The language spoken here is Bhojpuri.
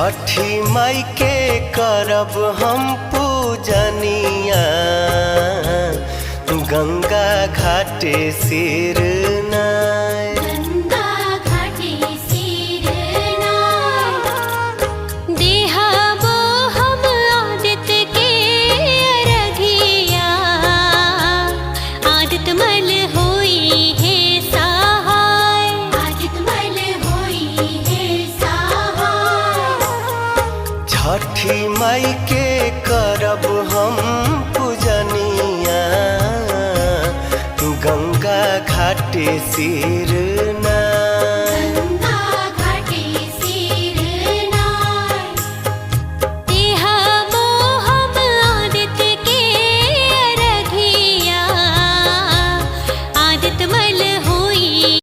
छठी माई के करब हम पूजनिया, गंगा घाटे सिर नाय। गंगा घाटे सिर नाय। देहबो हम आदित्य के अरघिया, आदित्य मल होई है सहाय। आदित्य मल होई है सहाय। छठी माई के करब हम पूजनिया, गंगा घाटे सिर